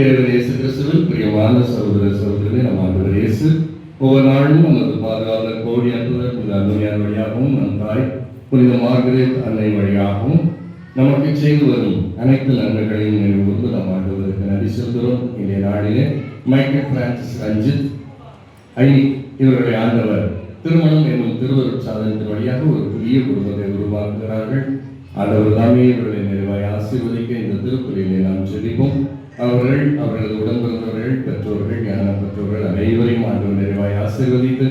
இறைவன் இயேசு கிறிஸ்துவில் பிரியமான சகோதர சகோதரர்களே, நம் ஆண்டவர் இயேசு ஒவ்வொரு நாளும் நமது பாதுகாவலர் கோடி அன்புதர் புனித அலுவலியார் வழியாகவும் நம் தாய் புனித மார்கரெட் அன்னை வழியாகவும் நமக்கு செய்து வரும் அனைத்து நன்மைகளையும் நினைவுகூர்ந்து நம் ஆண்டவருக்கு நன்றி செலுத்துகிறோம். இன்றைய நாளிலே மைக்கேல் பிரான்சிஸ் ரஞ்சித் ஐனி இவர்களை ஆண்டவர் திருமணம் என்னும் திருவருட் சாதனத்தின் வழியாக ஒரு புதிய குடும்பத்தை உருவாக்குகிறார்கள். ஆண்டவர் தாமே இவர்களை நிறைவாய் ஆசீர்வதிக்க இந்த திருப்பலியிலே நாம் ஜெபிப்போம். அவர்களது உடன்பிறந்தவர்கள், பெற்றோர்கள், ஞான பெற்றோர்கள் அனைவரையும் ஆண்டவர் நிறைவாய் ஆசீர்வதித்து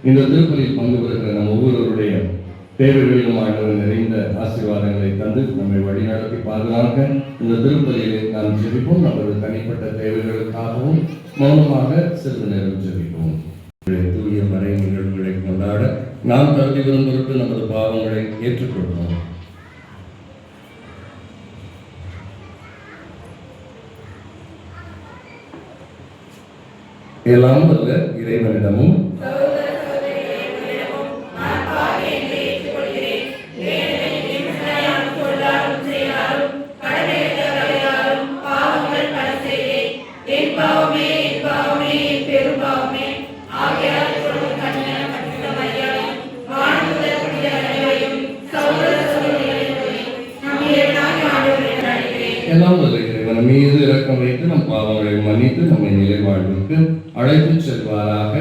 இந்த திருப்பலியில் பங்கு பெறுகிற நம் ஒவ்வொருவருடைய தேவைகளிலும் ஆண்டவர் நிறைந்த ஆசீர்வாதங்களை தந்து நம்மை வழிநடத்தி பாதுகாக்க இந்த திருப்பலியிலே நாம் ஜெபிப்போம். நமது தனிப்பட்ட தேவைகளுக்காகவும் மௌனமாக சிறிது நேரம் ஜெபிப்போம். தூய மறை நிகழ்வுகளை கொண்டாட நாம் தகுதி வரும் பொருட்டு நமது பாவங்களை ஏற்றுக்கொள்வோம். எல்லாம் வல்ல இறைவனிடமும் எல்லாம் வல்ல இறைவன் மீது இரக்கம் வைத்து நம் பாவங்களை மன்னித்து நம்மை நிலை வாழ்வுக்கு அழைத்து செல்வாராக.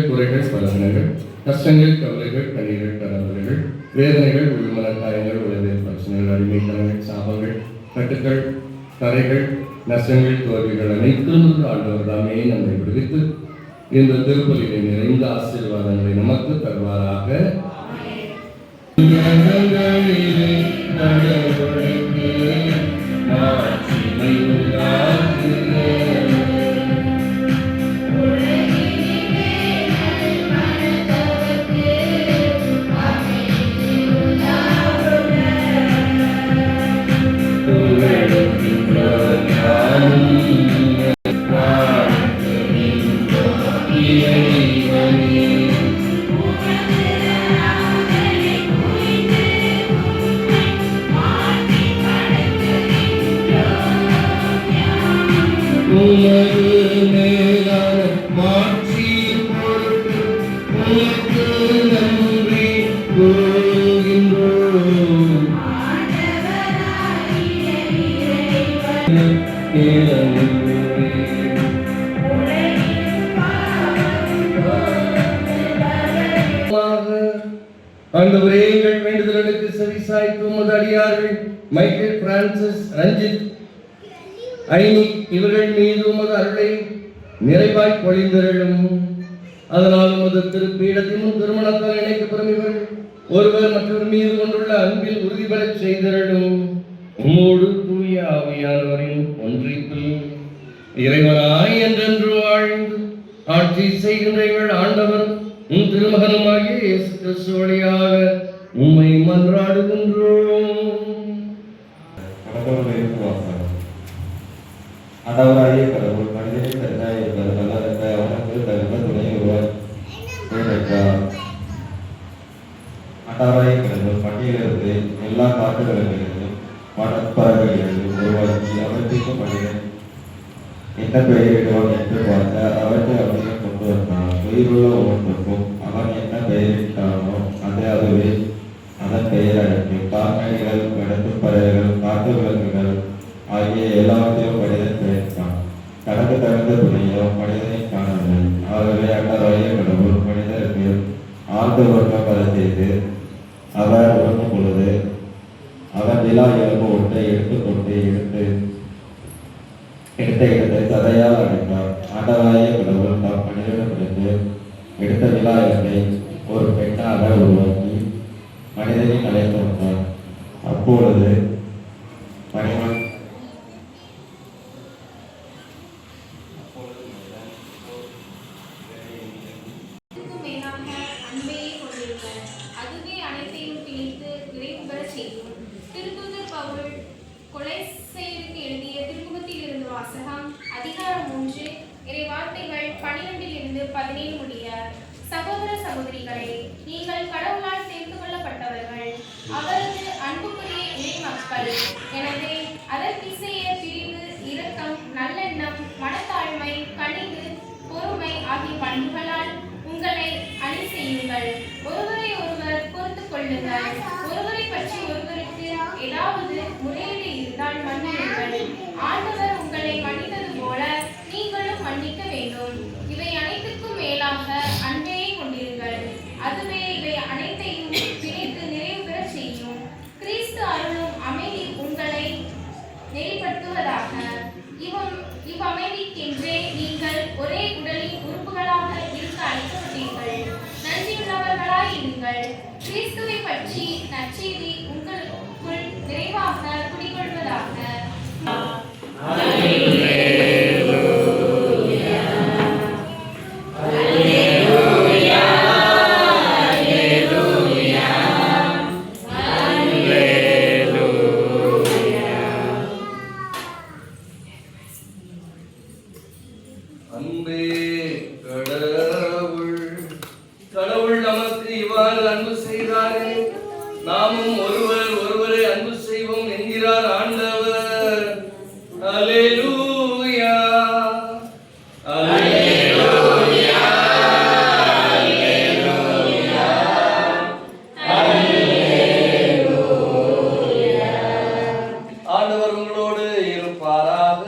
குறைகள், பலவீனங்கள், கஷ்டங்கள், கவலைகள், கண்ணீர்கள், கடவுள்கள், வேதனைகள், உள்ளமன காயங்கள், உளவியல் பிரச்சனைகள், அடிமைத்தனங்கள், சாபங்கள், கட்டுக்கள், கரைகள், நஷ்டங்கள், தோல்விகள் அனைத்தும் ஆண்டவர் தாமே நம்மை விடுவித்து இந்த திருப்பலியை நிறைந்த ஆசீர்வாதங்களை நமக்கு தருவாராக. ஆண்டவரே, எங்கள் வேண்டுதலுக்கு செவிசாய்த்து உமது அடியார்கள் மைக்கேல் பிரான்சிஸ் ரஞ்சித் ஐனி இவர்கள் மீது உமது அருளை நிறைவாய் பொழிந்தருளும். அதனால் உமது திருப்பீடத்தின் திருமணத்தால் இணைக்கப்படும் இவர்கள் ஒருவர் மற்றவர் மீது கொண்டுள்ள அன்பில் உறுதிபெறச் செய்தருளும். உம்மோடு தூய ஆவியானவரின் ஒன்றிப்பில் இறைவனாய் என்றென்று வாழ்ந்து ஆட்சி செய்கின்ற எங்கள் ஆண்டவர் உன் திருமகனுமாகிய இயேசு கிறிஸ்து வழியாக உம்மை மன்றாடுகின்றோம். ஆண்டவராகிய கடவுள் மனிதனை தருணாய் இருப்பதற்கு அவனுக்கு தகுந்த துணை உருவாக்கினார். ஆண்டவராகிய கடவுள் பட்டியலிருந்து எல்லா காட்டுகளிலிருந்தும் வனப்பறவைகளிலிருந்து உருவாக்கி அவற்றிற்கு மனிதன் என்ன பெயரிடுவான் என்று பார்த்த அவற்றை அவனையும் கொண்டு வந்தான். உயிருள்ள ஒவ்வொன்றுக்கும் அவன் என்ன பெயரிட்டானோ அதுவே அதன் பெயர் அழைக்கும். கால்நடைகள், கடந்து பறவைகள், காட்டு விலங்குகள் ஆகிய எல்லாவற்றையும் மனிதன் பெயர்த்தான். கடந்து தகுந்த துணையோ மனிதனை காணவில்லை. ஆகவே ஆண்டவராகிய கடவுள் மனிதருக்கு ஆழ்ந்த வர்க்கம் பல செய்து அவர் உறங்கும் பொழுது அவன் விழா எலும்பு ஒன்றை எடுத்துக்கொண்டு எடுத்த இடத்தை சதையால் அடைந்தார். ஆண்டவராகிய கடவுள் தாம் மனிதனிடமிருந்து எடுத்த விழா எலும்பை ஒரு பெண்ணாக உருவாக்கி மனிதனை அழைத்து வந்தார். அப்பொழுது மணிவன் மேலாக அன்பையே கொண்டிருங்கள். அதுவே அனைத்தையும் பிணைத்து நிறைவு பெறச் செய்யும். திருத்தூதர் பவுல் கொலோசையருக்கு எழுதிய திருமுகத்திலிருந்து வாசகம். அதிகாரம் 3 இறைவார்த்தைகள் 12-17 முடிய. சகோதர சகோதரிகளே, நீங்கள் கடவுளால் சேர்த்து கொள்ளப்பட்டவர்கள், அவரது அன்புக்குரிய இறை மக்கள். எனவே அதற்கிசைய பிரிவு, இரக்கம், நல்லெண்ணம், மனத்தாழ்மை, கனிவு, பொறுமை ஆகிய பண்புகளால் உங்களை அணி செய்யுங்கள். ஒருவரை ஒருவர் பொறுத்துக் கொள்ளுங்கள். ஒருவரை பற்றி ஒருவருக்கு ஏதாவது முறையீடு இருந்தால் மன்னியுங்கள். ஆண்டவர் உங்களை மன்னித்தது போல நீங்களும் மன்னிக்க வேண்டும். இவை அனைத்துக்கும் மேலாக அன்பையே கொண்டிருங்கள். அதுவே இவை அனைத்தையும் பிணைத்து நிறைவு பெறச் செய்யும். கிறிஸ்து அருளும் அமைதி உங்களை நெறிப்படுத்துவதாக. இவ்வமைதிக்கென்றே நீங்கள் ஒரே உடலின் உறுப்புகளாக இருக்க அழைக்கப்பட்டீர்கள். நன்றியுள்ளவர்களாய் இருங்கள். கிறிஸ்துவை பற்றி நற்செய்தி உங்களுக்குள் நிறைவாக குடிகொள்வதாக. அன்பே கடவுள், கடவுள் நமக்கு இவ்வாறு அன்பு செய்தாரே, நாமும் ஒருவரை அன்பு செய்வோம் என்கிறார் ஆண்டவர். அல்லேலூயா, அல்லேலூயா, அல்லேலூயா, அல்லேலூயா. ஆண்டவர் உங்களோடு இருப்பாராக.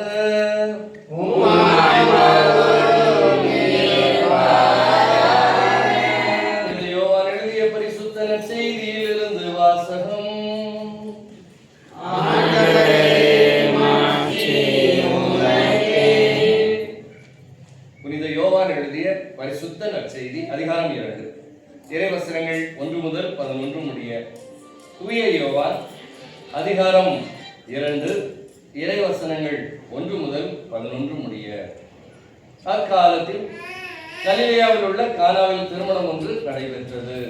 செய்தியிலிருந்து வாசகம். புனித யோவான் எழுதிய பரிசுத்த நற்செய்தி அதிகாரம் 2 இறைவசனங்கள் 1 முதல் 11 முடிய. தூய யோவான் அதிகாரம் 2 இறைவசனங்கள் 1 முதல் 11 முடிய. அக்காலத்தில் கலிலேயாவில் உள்ள கானாவில் திருமணம் ஒன்று நடைபெற்றது.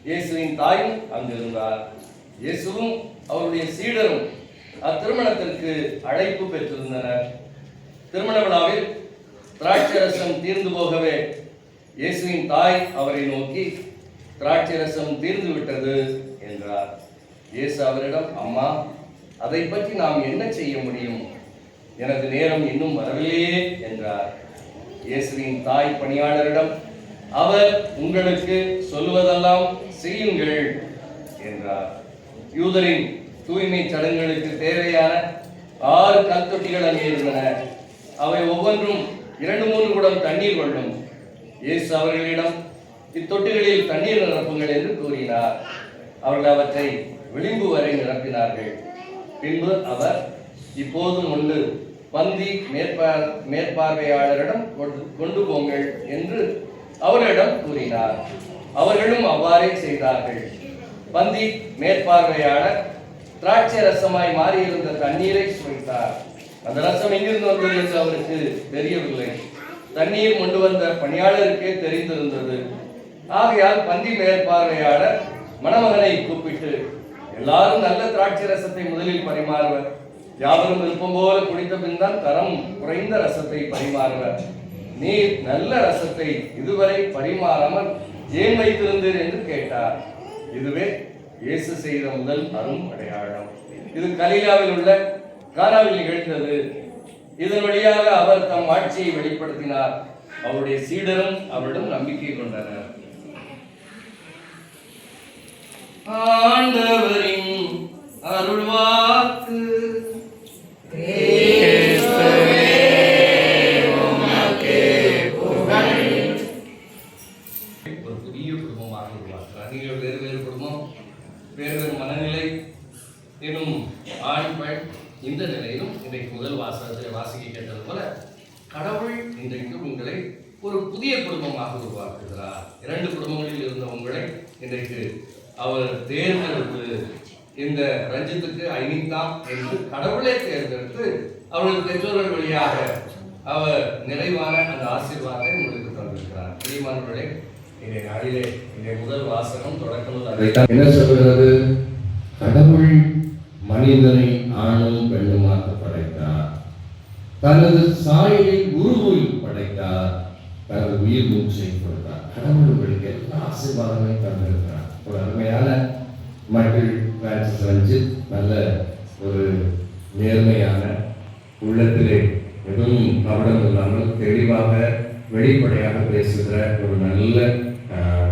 இயேசுவின் தாயும் அங்கிருந்தார். இயேசுவும் அவருடைய சீடரும் அத்திருமணத்திற்கு அழைப்பு பெற்றிருந்தனர். திருமண விழாவில் திராட்சரசம் தீர்ந்து போகவே இயேசுவின் தாய் அவரை நோக்கி, திராட்சரசம் தீர்ந்து விட்டது என்றார். இயேசு அவரிடம், அம்மா, அதை பற்றி நாம் என்ன செய்ய முடியும்? எனது நேரம் இன்னும் வரவில்லையே என்றார். இயேசுவின் தாய் பணியாளரிடம், அவர் உங்களுக்கு சொல்லுவதெல்லாம் செய்யுங்கள் என்றார். யூதரின் தூய்மை சடங்குகளுக்கு தேவையான 6 கல்தொட்டிகள் அங்கே இருந்தன. அவை ஒவ்வொன்றும் 2-3 குடம் தண்ணீர் கொள்ளும். இயேசு அவர்களிடம், இத்தொட்டிகளில் தண்ணீர் நிரப்புங்கள் என்று கூறினார். அவர்கள் அவற்றை விளிம்பு வரை நிரப்பினார்கள். பின்பு அவர், இப்போதும் உண்டு, பந்தி மேற்பார்வையாளரிடம் கொண்டு போங்கள் என்று அவர்களிடம் கூறினார். அவர்களும் அவ்வாறே செய்தார்கள். பந்தி மேற்பார்வையாளர் திராட்சை ரசமாய் மாறியிருந்த தண்ணீரை சுவைத்தார். அந்த ரசம் எங்கிருந்து வந்தது என்று அவருக்கு தெரியவில்லை. தண்ணீர் கொண்டு வந்த பணியாளருக்கே தெரிந்திருந்தது. ஆகையால் பந்தி மேற்பார்வையாளர் மணமகனை கூப்பிட்டு, எல்லாரும் நல்ல திராட்சை ரசத்தை முதலில் பரிமாறுவர், யாவரும் விருப்பம் போல குடித்த பின் தான் தரம் குறைந்த ரசத்தை பரிமாறுவர். நீர் நல்ல ரசத்தை இதுவரை பரிமாறாமல் ஏன் வைத்திருந்தீர் என்று கேட்டார். இதுவே இயேசு செய்த முதல் அரும் அடையாளம். இது கலிலேயாவில் உள்ள கானாவில் நிகழ்ந்தது. இதன் வழியாக அவர் தம் ஆட்சியை வெளிப்படுத்தினார். அவருடைய சீடரும் அவரிடம் நம்பிக்கை கொண்டனர். ஆண்டவரின் அருள்வாக்கு. ஒரு புதிய குடும்பமாக உருவாக்குறார். நீங்கள் வேறு வேறு குடும்பம், வேறு வேறு மனநிலை எனும் ஆண் பெண் இந்த நிலையிலும் இன்றைக்கு முதல் வாசிக்க கேட்டது போல கடவுள் இன்றைக்கு உங்களை ஒரு புதிய குடும்பமாக உருவாக்குகிறார். 2 குடும்பங்களில் இருந்த உங்களை இன்றைக்கு அவர் தேர்ந்தெடுத்து இந்த ரஞ்சித்துக்கு ஐனிதா என்று கடவுளை தேர்ந்தெடுத்து அவர்கள் பெற்றோர்கள் வழியாக அவர் நிறைவான அந்த ஆசீர்வாதத்தை உங்களுக்கு தந்திருக்கிறார். பிரியமானவர்களே, இந்த நாளிலே இந்த முதல் வாசகம் தொடக்கம் அதைத்தான் என்ன சொல்கிறது? கடவுள் மனிதனை ஆணும் பெண்ணுமாக படைத்தார், தனது சாயலை உருவில் படைத்தார், தனது உயிர் மூச்சை கொடுத்தார். கடவுள் உங்களுக்கு எல்லா ஆசீர்வாதங்களையும் தந்திருக்கிறார். ஒரு அருமையான மக்கள் ரஞ்சித் நல்ல ஒரு நேர்மையான உள்ளத்திலே எதுவும் கவனம் இல்லாமல் தெளிவாக வெளிப்படையாக பேசுகிற ஒரு நல்ல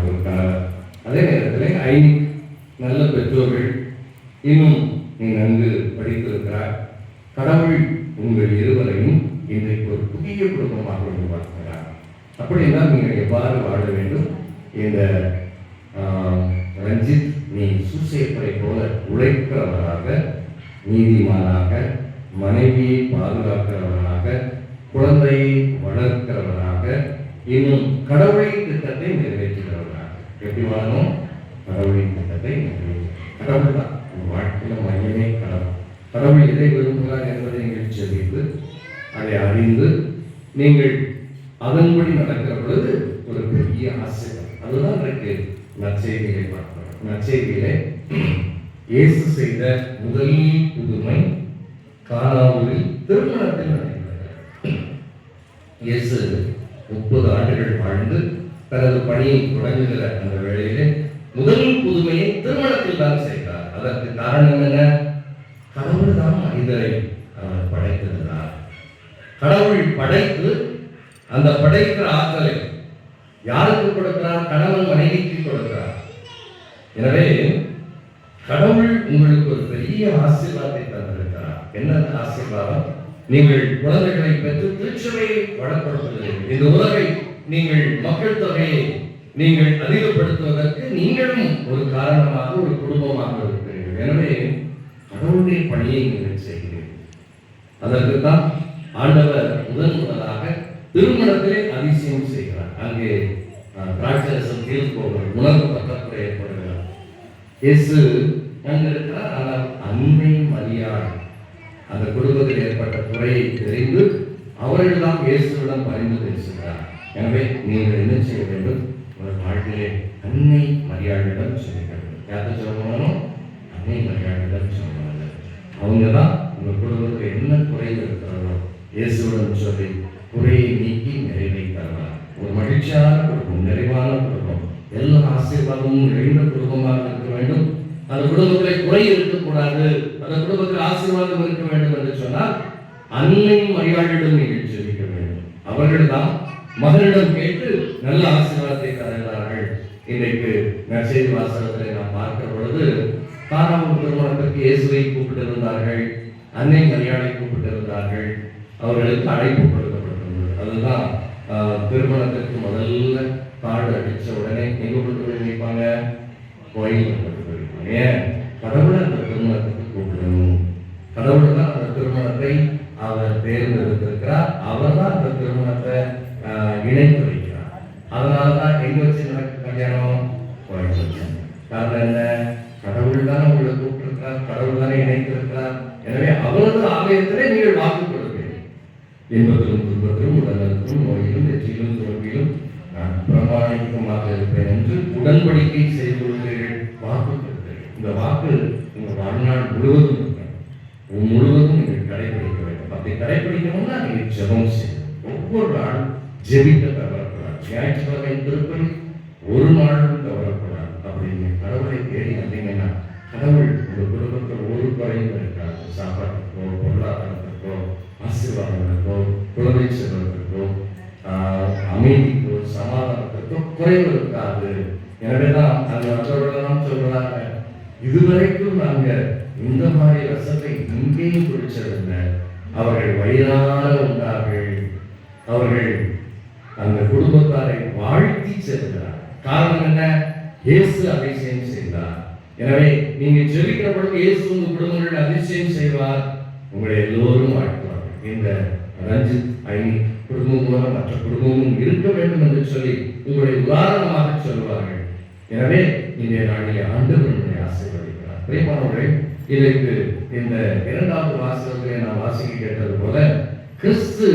ஒரு கணவர். அதே நேரத்தில் ஐனிக் நல்ல பெற்றோர்கள், இன்னும் நீ நன்கு படித்திருக்கிறார். கடவுள் உங்கள் இருவரையும் இன்றைக்கு ஒரு புதிய குடும்பமாக உருவாக்குகிறார். அப்படின்னா நீங்கள் எவ்வாறு வாழ வேண்டும்? இந்த ரஞ்சித், நீ சூசையப்பரை போல உழைக்கிறவராக, நீதிமானாக, மனைவியை பாதுகாக்கிறவராக, குழந்தையை வளர்க்கிறவராக, இன்னும் கடவுளின் திட்டத்தை நிறைவேற்றுகிறவராக. எப்படி வாழணும்? கடவுளின் திட்டத்தை நிறைவேற்ற. கடவுள் தான் உங்கள் வாழ்க்கையில் மையமே கடவுள். கடவுள் எதை விரும்புகிறார் என்பதை நீங்கள் செவித்து அதை அறிந்து நீங்கள் அதன்படி நடக்கிற பொழுது ஒரு பெரிய ஆசீர்வாதம். அதுதான் இன்றைக்கு நற்செய்தியை பார்க்கிறோம். நற்செய்தியிலே இயேசு செய்த முதல் புதுமை கானாவூரில் திருமணத்தில் நடைபெறுகிறது. இயேசு 30 ஆண்டுகள் வாழ்ந்து தனது பணியை தொடங்குகிற அந்த வேளையிலே முதல் புதுமையை திருமணத்தில் தான் செய்தார். அதற்கு காரணம் என்ன? கடவுள் தான் மனிதரை அவர் படைத்திருந்தார். கடவுள் படைத்து அந்த படைக்கிற ஆற்றலை யாருக்கு கொடுக்கிறார்? கணவன் மனைவிக்கு கொடுக்கிறார். எனவே கடவுள் உங்களுக்கு ஒரு பெரிய ஆசீர்வாதத்தை தந்திருக்கிறார். என்ன ஆசீர்வாதம்? நீங்கள் குழந்தைகளை பெற்று திருச்சபையை வளப்படுத்துகிறீர்கள். இந்த உலகை நீங்கள் மக்கள் தொகையை நீங்கள் அதிகப்படுத்துவதற்கு நீங்களும் ஒரு காரணமாக, ஒரு குடும்பமாக இருக்கிறீர்கள். எனவே கடவுளுடைய பணியை நீங்கள் செய்கிறீர்கள். அதற்கு தான் ஆண்டவர் முதலாக திருமணத்திலே அதிசயம் செய்கிறார். அங்கே திராட்சரசம் தீர்ந்து போகிறது, உணர்வு பற்றாக்குறை ஏற்படுகிறார். இயேசு அங்கு இருக்கிறார். ஆனால் அன்னை மரியாள் அந்த குடும்பத்தில் ஏற்பட்ட குறையை தெரிந்து அவர்கள்தான் இயேசுவிடம் பரிந்து பேசுகிறார். எனவே நீங்கள் என்ன செய்ய வேண்டும்? உங்கள் வாழ்க்கையிலே அன்னை மரியாளிடம் சொல்ல வேண்டும். யார்கிட்ட சொல்லணும்? அன்னை மரியாளிடம் சொல்லணும். அவங்க தான் உங்கள் குடும்பத்தில் என்ன குறைவு இருக்கிறதோ இயேசுவிடம் சொல்லி குறையை நீக்கி நிறைவை தரலாம். ஒரு மகிழ்ச்சியான குடும்பம், நிறைவான குடும்பம், எல்லா ஆசீர்வாதமும் நிறைந்த குடும்பமாக இருக்க வேண்டும். அந்த குடும்பத்தில் குறை இருக்கக்கூடாது, அந்த குடும்பத்தில் ஆசீர்வாதம் இருக்க வேண்டும் என்று சொன்னால் அன்னை மரியாளிடம் நீங்கள் ஜெபிக்க வேண்டும். அவர்கள் தான் மகனிடம் கேட்டு நல்ல ஆசீர்வாதத்தை தருகிறார்கள். இன்றைக்கு நற்செய்தி வாசகத்தில் நாம் பார்க்கிற பொழுது கானாவூர் திருமணத்திற்கு இயேசுவை கூப்பிட்டிருந்தார்கள், அன்னை மரியாதை கூப்பிட்டிருந்தார்கள். அவர்களுக்கு அழைப்பு கொடுக்கப்பட்டிருந்தது. அதுதான் திருமணத்திற்கு முதல்ல கார்டு அடித்த உடனே எங்க கொண்டு போய் வைப்பாங்க? கோயில் கொண்டு போய் வைப்பாங்க. ஏன்? கடவுளை அந்த திருமணத்துக்கு கூப்பிடணும். கடவுள் தான் அந்த திருமணத்தை அவர் தேர்ந்தெடுத்திருக்கிறார். அவர் தான் அந்த திருமணத்தை இணைத்து வைக்கிறார். அதனாலதான் எங்க வச்சு நடக்க கல்யாணம்? கோயில் வச்சு. காரணம் என்ன? கடவுள் தான் உங்களை கூப்பிட்டிருக்கிறார், கடவுள் தானே இணைத்திருக்கிறார். எனவே அவரது ஆலயத்திலே நீங்கள் வாக்கு கொடுப்பீர்கள். இன்பத்திலும் துன்பத்திலும், உடலிலும் நோயிலும், வெற்றியிலும் தோல்வியிலும் நான் பிரமாணிக்கமாக இருப்பேன் என்று உடன்படிக்கை செய்து கொள்கிறீர்கள், வாக்கு கொடுக்கிறீர்கள். இந்த வாக்கு உங்கள் வாழ்நாள் முழுவதும் முழுவதும் நீங்கள் கடைபிடிக்க வேண்டும். அப்படி கடைபிடிக்கணும்னா நீங்கள் ஜெபம் செய்யணும். ஒவ்வொரு நாளும் ஜெபிக்க தவறக்கூடாது. ஞாயிற்றுக்கிழமை திருப்பதி ஒரு நாளும் தவறக்கூடாது. அப்படி நீங்கள் கடவுளை தேடி வந்தீங்கன்னா கடவுள் உங்கள் குடும்பத்தில் ஒரு குறையும் இருக்காது. சாப்பாட்டுக்கோ, பொருளாதாரத்திற்கோ, ஆசீர்வாதங்களுக்கோ, குழந்தை செல்வதற்கோ, அமைதிக்கோ, சமாதானத்திற்கோ குறைவு இருக்காது. எனவேதான் அந்த மற்றவர்களெல்லாம் சொல்றாங்க, இதுவரைக்கும் நாங்க இந்த மாதிரி ரசத்தை இங்கேயும் குடிச்சதில்லை. அவர்கள் வயிறார உண்டார்கள். அவர்கள் அந்த குடும்பத்தாரை வாழ்த்தி செல்கிறார். காரணம் என்ன? இயேசு அதிசயம் செய்தார். எனவே நீங்க ஜெபிக்கிற பொழுது இயேசு உங்கள் குடும்பங்கள் அதிசயம் செய்வார். உங்களை எல்லோரும் வாழ்த்துவார்கள். இந்த ரஞ்சித் ஐனி குடும்பம் போல மற்ற குடும்பமும் இருக்க வேண்டும் என்று சொல்லி உங்களை உதாரணமாக சொல்வார்கள். எனவே இன்றைய நாளிலே ஆண்டவர் உங்களை ஆசீர்வதிக்கிறார். பிரியமானவர்களே, இதற்கு இந்த இரண்டாவது வாசகத்திலே நாம் வாசிக்க கேட்டது போல கிறிஸ்து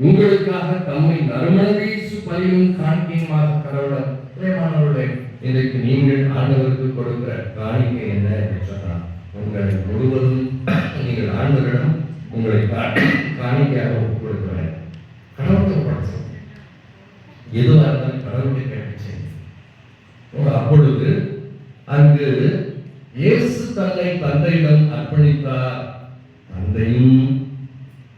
உங்களுக்காக தம்மை நறுமணவீசு பலியும் காணிக்கையுமாக கடவுளர். பிரியமானவர்களே, இன்றைக்கு நீங்கள் ஆண்டவருக்கு கொடுக்கிற காணிக்கை என்ன என்று சொன்னால், உங்களை முழுவதும் நீங்கள் ஆண்டவரிடம் உங்களை காணிக்கையாக ஒப்புக் கொடுக்க வேண்டும். கடவுளுக்கு படைச்சோம், எதுவாக இருந்தாலும் கடவுளுடைய கேட்டுச்சு. அப்பொழுது அங்கு இயேசு தன்னை தந்தையிடம் அர்ப்பணித்தார். தந்தையும்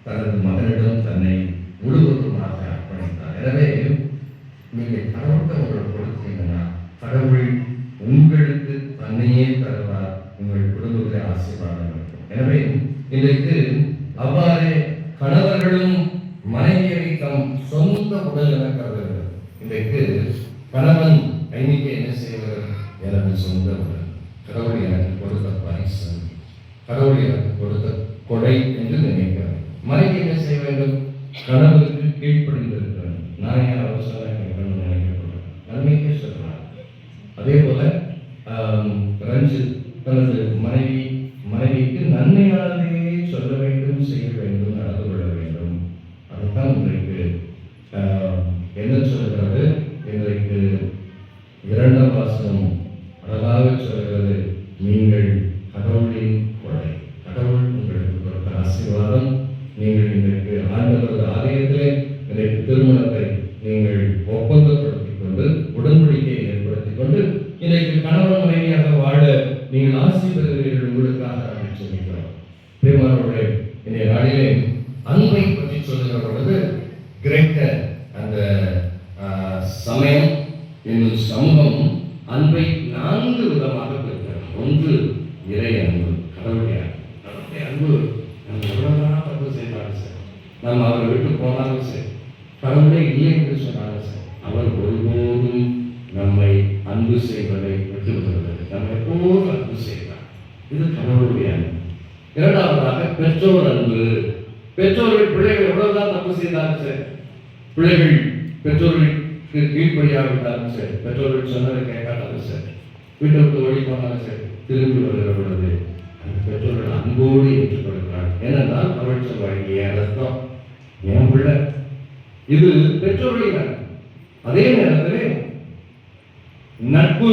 தனது மகனிடம் தன்னை முழுவதுமாக அர்ப்பணித்தார். எனவே நீங்கள் கடவுளுக்கு உங்களை கொடுத்தீங்கன்னா கடவுள் உங்களுக்கு தன்னையே தருவார், உங்கள் குடும்பத்திலே ஆசீர்வாதம் இருக்கும். எனவே இன்றைக்கு அவ்வாறே கணவர்களும் மனைவியை தம் சொந்த உடல் என கருதுகிறார். இன்றைக்கு கணவன் கைனிக்கு என்ன செய்வது? எனது சொந்த உடல், கடவுள் எனக்கு கொடுத்த பரிசு, கடவுள் எனக்கு கொடுத்த கொடை என்று நினைக்கிறார். மனைவி என்ன செய்ய வேண்டும்? கணவருக்கு கீழ்ப்படிந்திருக்க வேண்டும். நான் ஏன் அவசரம் நினைக்கக்கூடாது, நன்மைக்கே சொல்றார். அதே போல ரஞ்சித் தனது மனைவிக்கு நன்மையானதையே சொல்ல வேண்டும், செய்ய வேண்டும், நடந்து கொள்ள வேண்டும். அதுதான் இன்றைக்கு என்ன சொல்கிறது? இன்றைக்கு இரண்டாம் வாசகம் அழகாக சொல்கிறது, நீங்கள் கடவுளின் கொடை, கடவுள் உங்களுக்கு கொடுத்த ஆசீர்வாதம். நீங்கள் இன்றைக்கு ஆண்டவரது ஆலயத்திலே இன்றைக்கு திருமணத்தை நீங்கள் ஒப்பந்தப்படுத்திக் கொண்டு உடன்படிக்கையை ஏற்படுத்திக் கொண்டு இன்றைக்கு கணவன் மனைவியாக வாழ நீங்கள் ஆசை பெறுகிறீர்கள். உங்களுக்காக நாங்கள் சொல்லிக்கிறோம். பிரியமானவர்களே, இன்றைய நாளிலே அன்பை பற்றி சொல்லுகிற பொழுது கிரேக்க அந்த சமயம் என்னும் சமூகம் அன்பை 4 விதமாக பிரிக்கிறது. ஒன்று இறை அன்பு, கடவுளுடைய அன்பு. நம்ம எவ்வளவுதான் தப்பு செய்தாலும் சரி, நம்ம அவரை விட்டு போனாலும் சரி, கடவுளே இல்லை என்று சொன்னாலும் சரி, அவர் ஒருபோதும் நம்மை அன்பு செய்வதை விட்டு விடுவது, நம்ம எப்போதும் அன்பு செய்வார். இது கடவுளுடைய அன்பு. இரண்டாவதாக பெற்றோர் அன்பு. பெற்றோர்கள் பிள்ளைகள் எவ்வளவுதான் தப்பு செய்தாலும் சரி, பிள்ளைகள் பெற்றோர்களுக்கு கீழ்ப்படியாவிட்டாலும் சரி, பெற்றோர்கள் சொன்னதை கேட்காட்டாலும் சரி, வீட்டை விட்டு ஓடி போனாலும் சரி, திரும்பி வருகிற பொழுது அந்த பெற்றோர்கள் அன்போடு ஏற்றுக்கொள்கிறார். ஏனென்றால் அவள் சொல்வாங்க, என் ரத்தம், என் பிள்ளை. இது பெற்றோர்கள். அதே நேரத்திலே நட்பு,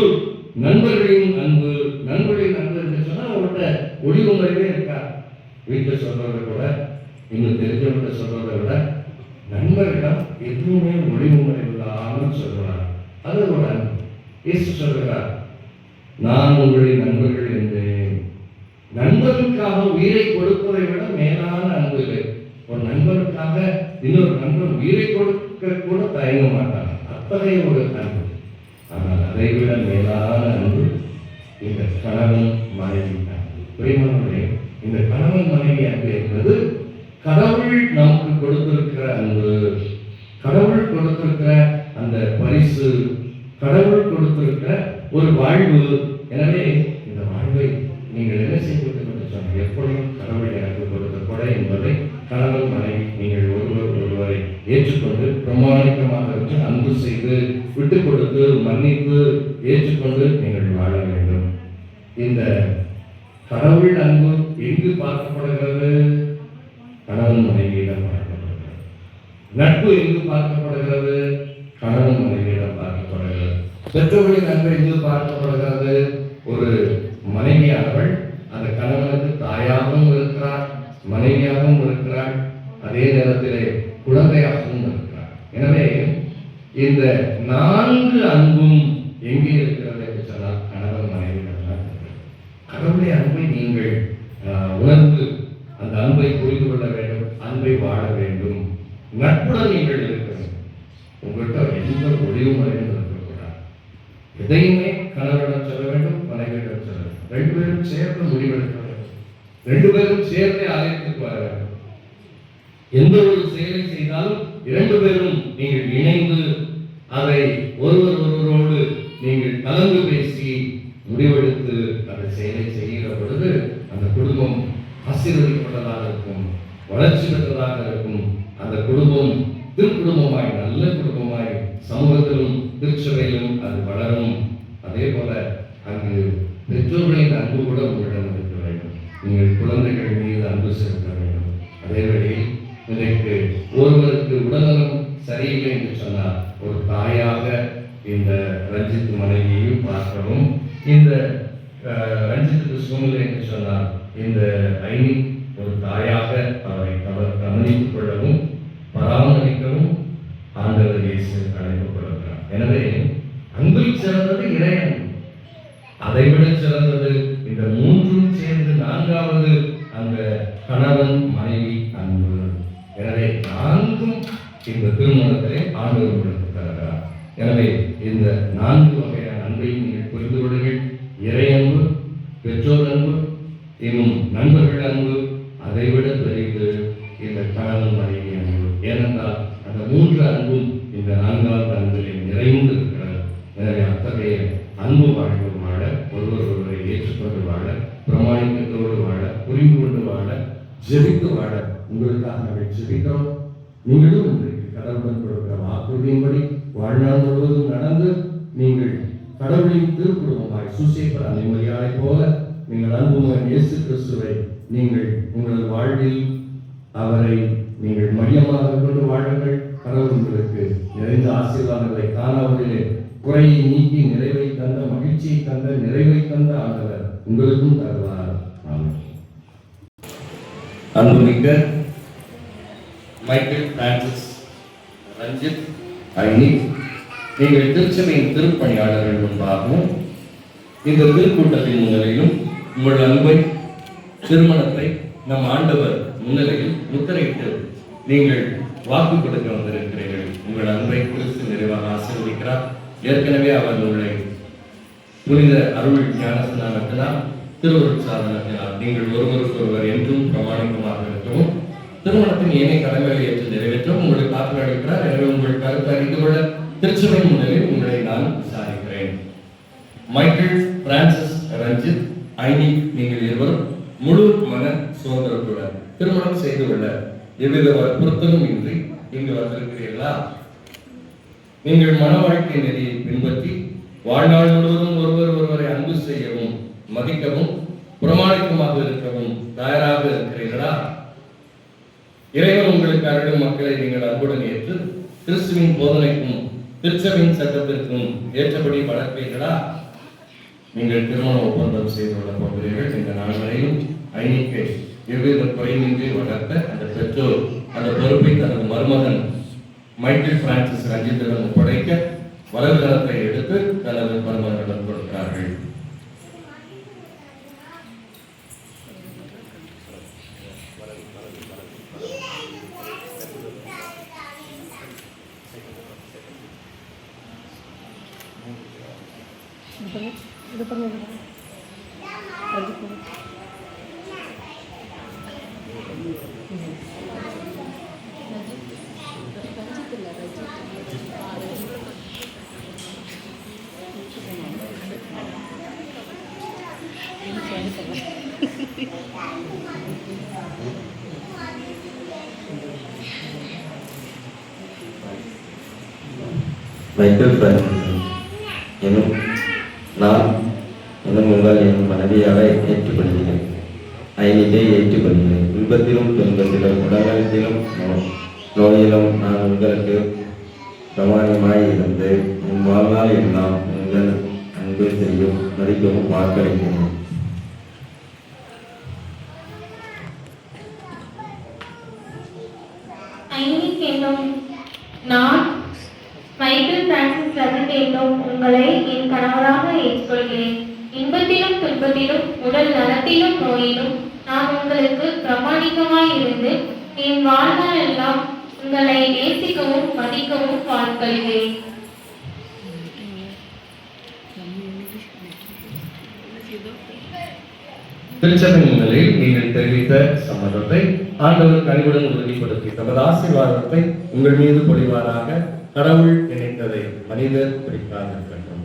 நண்பர்களின் அன்பு. நண்பர்களின் அன்பு என்று சொன்னால் அவங்கள்ட்ட ஒளிவு முறையே இருக்கா. வீட்டில் சொல்றதை கூட, இன்னும் தெரிஞ்சவங்க சொல்றதை விட நண்பர்களிடம் எதுவுமே ஒளிவு முறை இல்லாமல் சொல்றார். அது ஒரு அன்பு. இயேசு சொல்கிறார், நான் உங்களுடைய நண்பர்கள் என்றேன். நண்பருக்காக உயிரை கொடுப்பதை விட மேலான அன்பு இல்லை. ஒரு நண்பருக்காக இன்னொரு நண்பர் உயிரை கொடுக்க கூட தயங்க மாட்டாங்க. அத்தகைய ஒரு அன்பு. ஆனால் அதை விட மேலான அன்பு இந்த கணவன் மனைவி அன்பு. பிரியமானவர்களே, இந்த கணவன் மனைவி அன்பு என்பது கடவுள் நமக்கு கொடுத்திருக்கிற அன்பு, கடவுள் கொடுத்திருக்கிற அந்த பரிசு, கடவுள் கொடுத்திருக்கிற ஒரு வாழ்வு. எனவே இந்த வாழ்வை நீங்கள் என்ன செய்வது என்று சொன்னால், எப்பொழுதும் கடவுள் எனக்கு கொடுத்த கொடை என்பதை கணவன் மனைவி நீங்கள் ஒருவரை ஏற்றுக்கொண்டு பிரமாணிக்கமாக இருந்து அன்பு செய்து விட்டு கொடுத்து மன்னித்து ஏற்றுக்கொண்டு நீங்கள் வாழ வேண்டும். இந்த கடவுள் அன்பு எங்கு பார்க்கப்படுகிறது? கணவன் மனைவியிடம் பார்க்கப்படுகிறது. நட்பு எங்கு பார்க்கப்படுகிறது? கணவன் மனைவியிடம் பார்க்கப்படுகிறது. பெற்றோர்களின் அன்பு எங்கு பார்க்கப்படுகிறது? ஒரு மனைவியானவள் அந்த கணவனுக்கு தாயாகவும் இருக்கிறார், மனைவியாகவும் இருக்கிறார், அதே நேரத்திலே குழந்தையாகவும் இருக்கிறார். எனவே இந்த 4 அன்பும் எங்கே இருக்கிறது என்று சொன்னால் கணவன் மனைவியிடம் தான் இருக்கிறது. கடவுளுடைய அன்பை நீங்கள் உணர்ந்து அந்த அன்பை புரிந்து கொள்ள வேண்டும், அன்பை வாழ வேண்டும். நட்புடன் நீங்கள் இருக்க வேண்டும். உங்கள்கிட்ட எந்த ஒளிவு முறையும் இருக்கக்கூடாது. எதையுமே கணவனிடம் சொல்ல வேண்டும், மனைவியிடம் சொல்ல வேண்டும். 2 பேரும் சேர்ந்து முடிவெடுக்க வேண்டும். 2 பேரும் சேர்ந்து ஆலயத்திற்கு வர வேண்டும். எந்த ஒரு செயலை செய்தாலும் 2 பேரும் நீங்கள் இணைந்து அதை ஒருவரோடு நீங்கள் கலந்து பேசி முடிவெடுத்து அந்த செயலை செய்கிற பொழுது அந்த குடும்பம் ஆசீர்வதிக்கப்பட்டதாக இருக்கும், வளர்ச்சி பெற்றதாக இருக்கும். அந்த குடும்பம் திருக்குடும்பமாய், நல்ல குடும்பமாய் சமூகத்திலும் திருச்சபையிலும் அது வளரும். அதே போல அங்கு பெற்றோர்களின் அன்பு கூட உங்களிடம் இருக்க வேண்டும். நீங்கள் குழந்தைகள் மீது அன்பு செலுத்த வேண்டும். அதே வேளையில் இன்றைக்கு ஒருவருக்கு உடல்நலம் சரியில்லை என்று சொன்னால் ஒரு தாயாக இந்த ரஞ்சித் மனைவியையும் பார்க்கவும், இந்த ரஞ்சித்துக்கு சூழ்நிலை என்று சொன்னால் இந்த ஐனி ஒரு தாயாக அவரை கவனித்துக் கொள்ளவும் பராமரிக்கவும் ஆண்டவர் இயேசு அழைப்பு கொடுக்கிறார். எனவே அன்பில் சிறந்தது இறையன்பு, அதைவிட சிறந்தது இந்த மூன்றும் சேர்ந்து நான்காவது அந்த கணவன் மனைவி அன்பு. எனவே நான்கும் இந்த திருமணத்திலே ஆண்டவர் உங்களுக்கு தருகிறார். எனவே இந்த 4 வகையான அன்பையும் நீங்கள் புரிந்து கொள்ளுங்கள். இறை அன்பு, பெற்றோர் அன்பு, இன்னும் நண்பர்கள் அன்பு, அதைவிட பெரியது இந்த கணவன் மனைவி அன்பு. ஏனென்றால் அந்த 3 அன்பும் இந்த 4வது அன்பிலே நிறைந்து இருக்கிறது. எனவே அத்தகைய அன்பு வாழ்வு வாழ, ஒருவரை ஏற்றுக்கொண்டு வாழ, பிரமாணிக்கத்தோடு வாழ, புரிந்து கொண்டு வாழ, ஜெபித்து வாழ உங்களுக்காக நாங்கள் ஜெபிக்கிறோம். நீங்களும் இன்றைக்கு கடவுளுடன் கொடுக்கிற வாக்குறுதியின்படி வாழ்நாள் முழுவதும் நடந்து நீங்கள் கடவுளின் திருக்குடும்பமாய் சுசேப்பர் அன்னைமரியாதை போல நீங்கள் அன்புமகன் இயேசு கிறிஸ்துவை நீங்கள் உங்களது வாழ்வில் அவரை நீங்கள் மையமாக கொண்டு வாழுங்கள். கடவுள் உங்களுக்கு நிறைந்த ஆசீர்வாதங்களை காணாமலே குறையை நீக்கி நிறைவை தந்த, மகிழ்ச்சியை தந்த, நிறைவை தந்த ஆண்டவர் உங்களுக்கும் தருவார். அன்புமிக்க மைக்கேல் பிரான்சிஸ் ரஞ்சித் ஐனி, நீங்கள் திருச்சபையின் திருப்பணியாளர்கள் முன்பாகவும் இந்த திருக்கூட்டத்தின் முன்னிலையிலும் உங்கள் அன்பை, திருமணத்தை நம் ஆண்டவர் முன்னிலையில் முத்திரையிட்டு நீங்கள் வாக்கு கொடுக்க வந்திருக்கிறீர்கள். உங்கள் அன்பை கிறிஸ்து நிறைவாக ஆசீர்வதிக்கிறார். ஏற்கனவே அவர் உங்களை புனித அருள் ஞானஸ்நானத்தினால், திருவருட் சாதனத்தினால் நீங்கள் ஒருவருக்கொருவர் என்றும் பிரமாணிக்கமாக இருக்கவும், திருமணத்தின் ஏனைய கடமைகளை ஏற்று நிறைவேற்றவும் உங்களுக்கு காத்து அளிக்கிறார். எனவே உங்கள் கருத்து அறிந்து கொள்ள திருச்சபை முன்னிலையில் உங்களை நான் விசாரிக்கிறேன். மைக்கேல் பிரான்சிஸ் ரஞ்சித் ஐனி, நீங்கள் இருவரும் முழு மன சுதந்திரத்துடன் திருமணம் செய்து கொள்ள எவ்வித வற்புறுத்தலும் இன்றி இங்கு வந்திருக்கிறீர்களா? நீங்கள் மன வாழ்க்கை நெறியை பின்பற்றி வாழ்நாள் முழுவதும் ஒருவரை அன்பு செய்யவும், மதிக்கவும், பிரமாணிக்கமாக இருக்கவும் தயாராக இருக்கிறீர்களா? இறைவன் உங்களுக்கு அருளும் மக்களை நீங்கள் அன்புடன் ஏற்று கிறிஸ்துவின் போதனைக்கும் திருச்சபையின் சட்டத்திற்கும் ஏற்றபடி வளர்ப்பீர்களா? நீங்கள் திருமண ஒப்பந்தம் செய்து கொள்ள போகிறீர்கள். இந்த நாள் வரையிலும் ஐனிக்கை எவ்வித குறையின்றி வளர்த்த அந்த பெற்றோர் அந்த பொறுப்பை தனது மருமகன் மைக்கேல் பிரான்சிஸ் ரஞ்சித்திடம் ஒப்படைக்க வலதுகரத்தை எடுத்து தனது மருமகனிடம் கொடுக்கிறார்கள். மைக்கேல் பிரான்சிஸ் எனும் நான் உங்கள் என் மனைவியாக ஏற்றுக்கொள்கிறேன். ஐனியை ஏற்றுக்கொள்கிறேன். இன்பத்திலும் துன்பத்திலும் உடல்நலத்திலும் நோயிலும் நான் உங்களுக்கு பிரமாணமாய் இருந்து என் வாழ்நாள் எல்லாம் உங்கள் அன்பு செய்யும் மதிக்கவும் வாக்களிக்கிறேன். நான் மைக்கேல் பிரான்சிஸ் ரஞ்சித் என்னும் உங்களை என் கணவராக ஏற்றுக்கொள்கிறேன். இன்பத்திலும் துன்பத்திலும் உடல் நலத்திலும் நோயிலும் நான் உங்களுக்கு பிரமாணிக்கமாய் இருந்து என் வாழ்நாள் எல்லாம் உங்களை நேசிக்கவும் மதிக்கவும் வாக்களிக்கிறேன். திருச்சபையின் நிலையில் நீங்கள் தெரிவித்த சம்மதத்தை ஆண்டவர் கனிவுடன் உறுதிப்படுத்தி தமது ஆசீர்வாதத்தை உங்கள் மீது பொழிவாராக. கடவுள் இணைத்ததை மனிதர் பிரிக்காதிருக்கட்டும்.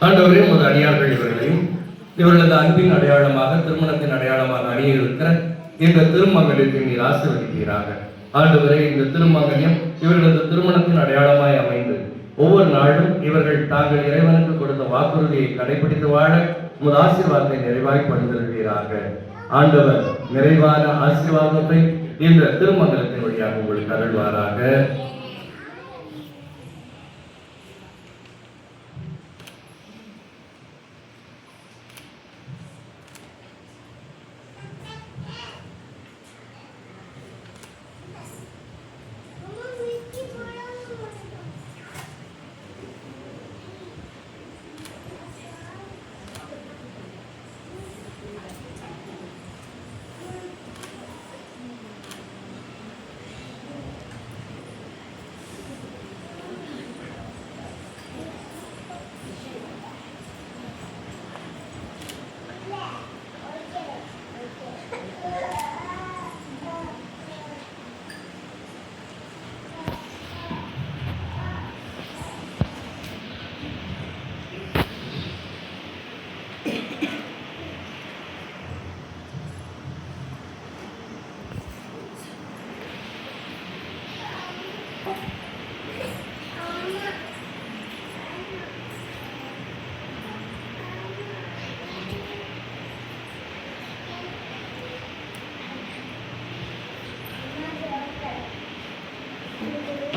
ஆண்டவரே, உமது அடியார்கள் இவர்களது அன்பின் அடையாளமாக, திருமணத்தின் அடையாளமாக அணிய இருக்கிற இந்த திருமங்கலத்தை நீர் ஆசீர்வதிப்பீராக. ஆண்டவரே, இந்த திருமங்கலம் இவர்களது திருமணத்தின் அடையாளமாய் அமைந்து ஒவ்வொரு நாளும் இவர்கள் தாங்கள் இறைவனுக்கு கொடுத்த வாக்குறுதியை கடைபிடித்து வாழ உமது ஆசீர்வாதத்தை நிறைவாய் பகிர்ந்திருப்பீராக. ஆண்டவர் நிறைவான ஆசீர்வாதத்தை இந்த திருமங்கலத்தின் வழியாக உங்களுக்கு அருள்வாராக.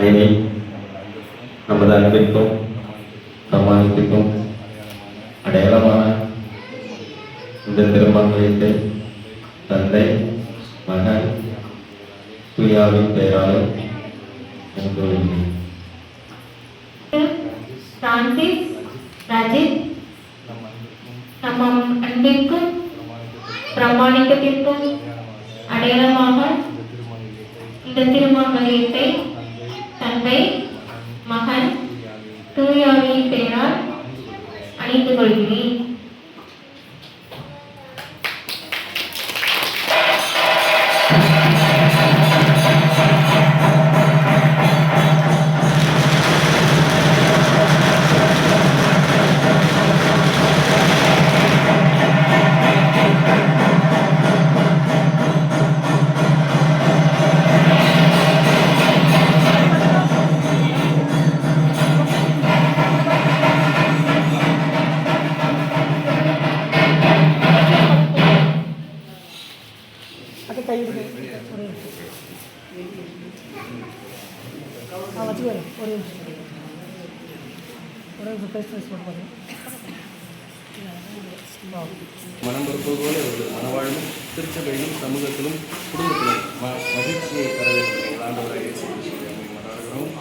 இனி நமது அன்பிற்கும் சமாளிப்புக்கும் அடையாளமான இந்த திருமங்கலத்தை தந்தை, மகன், தூயாவின் பெயராலும் பிரான்சிஸ் ரஜித் நம்ம அன்பிற்கும் பிரமாணிக்கத்திற்கும் அடையாளமாக இந்த திருமங்கலத்தை தந்தை, மகன், தூயாவின் பெயரால் அணிந்து கொள்கிறேன். மனம்பொறுப்பு போல ஒரு மனவாழ்வும் திருச்சபையிலும் சமூகத்திலும் குடும்பத்திலும் மகிழ்ச்சியை தர வேண்டும். ஆண்டவரை மன்றாடுகிறோம்.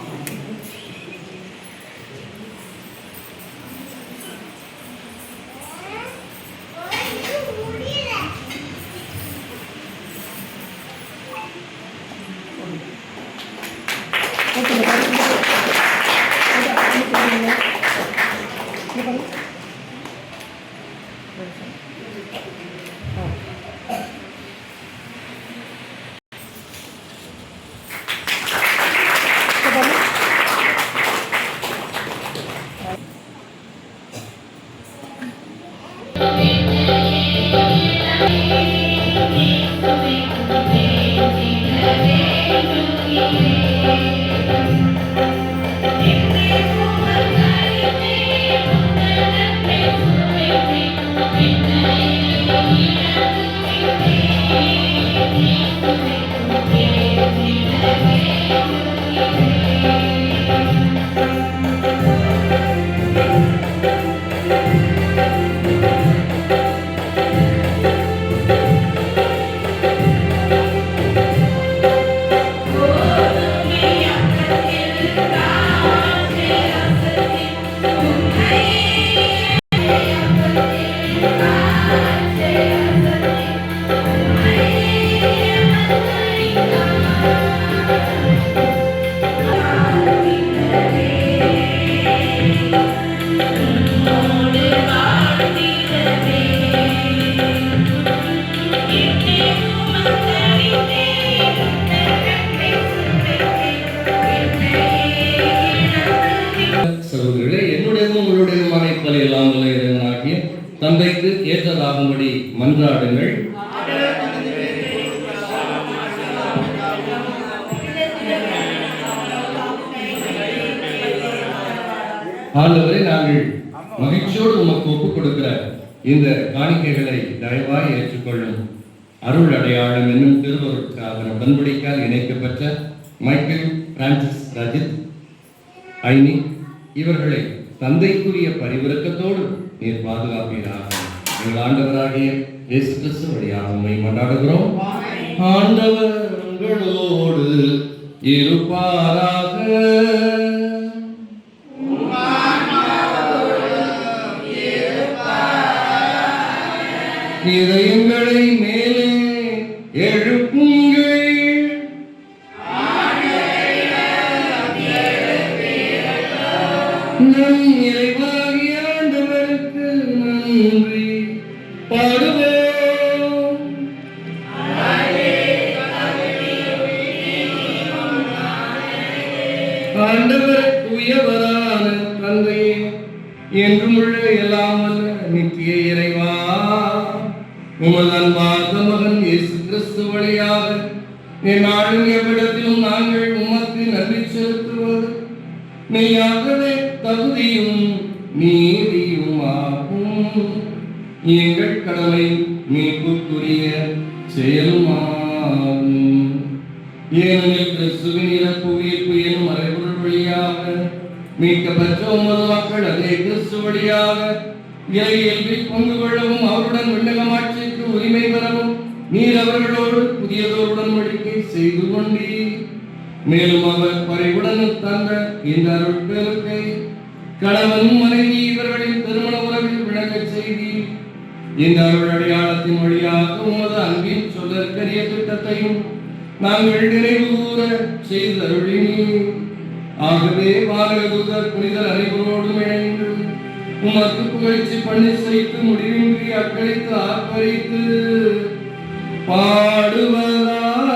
சகோதரர்களே, என்னுடையதும் உங்களுடையதுமான இப்பலி எல்லாம் இறைவனாகிய தந்தைக்கு ஏற்றதாகும்படி மன்றாடுங்கள். ஆண்டவரே, நாங்கள் மகிழ்ச்சியோடு உமக்கு ஒப்புக் கொடுக்கிற இந்த காணிக்கைகளை தயவாய் ஏற்றுக்கொள்ளும். அருள் அடையாளம் என்னும் திருவருட்காக உடன்படிக்கையால் இணைக்கப்பட்ட மைக்கேல் பிரான்சிஸ் ரஜித் ஐனி இவர்களை தந்தைக்குரிய பரிவிரக்கத்தோடு நீர் பாதுகாப்பீராக. எங்கள் ஆண்டவராகிய இயேசு கிறிஸ்து வழியாக உம்மை மன்றாடுகிறோம். ஆண்டவர் உங்களோடு இருப்பாராக. இதயங்களை மேலே எழுப்புங்கள். நம் இறைவாகிய ஆண்டவருக்கு நன்றி பாடுவோம். ஆண்டவர் தூயவரான தந்தையே, என்றுமுள்ள எல்லாம் வல்ல நித்திய இறைவா, உமது அன்பார்ந்த மகன் இயேசு கிறிஸ்து வழியாக நாளும் எவ்விடத்திலும் நாங்கள் உமக்கு நன்றி செலுத்துவது மெய்யாகவே தகுதியும் நீதியுமாகும். எங்கள் கடமை மீட்புக்குரிய செயலுமாகும். ஏனெனில் கிறிஸ்துவின் இறப்பு உயிர்ப்பு எனும் மறைபொருள் வழியாக மீட்கப்பெற்ற உமது மக்கள் அதே கிறிஸ்து வழியாக இறையியல்பில் பங்கு கொள்ளவும் அவருடன் விண்ணகமாட்சிக்கு உரிமை பெறவும் நீர் அவர்களோடு புதியதோர் உடன்படிக்கை செய்து கொண்டீர். மேலும் அவர் பரிவுடன் தந்த இந்த அருட்பெருக்கை கணவன் மனைவி இவர்களின் திருமண உறவில் விளங்கச் செய்தீர். இந்த அருள் அடையாளத்தின் வழியாக உமது அன்பின் சொல்லற்கரிய திட்டத்தையும் நாங்கள் நிறைவு கூற செய்தருளினீர். ஆகவே பாலகதூதர் புனிதர் அனைவரோடும் இணைந்து உமக்கு புகழ்ச்சி பண்ணி செய்து முடிவின்றி அக்களித்து ஆர்ப்பரித்து பாடுவதாவது.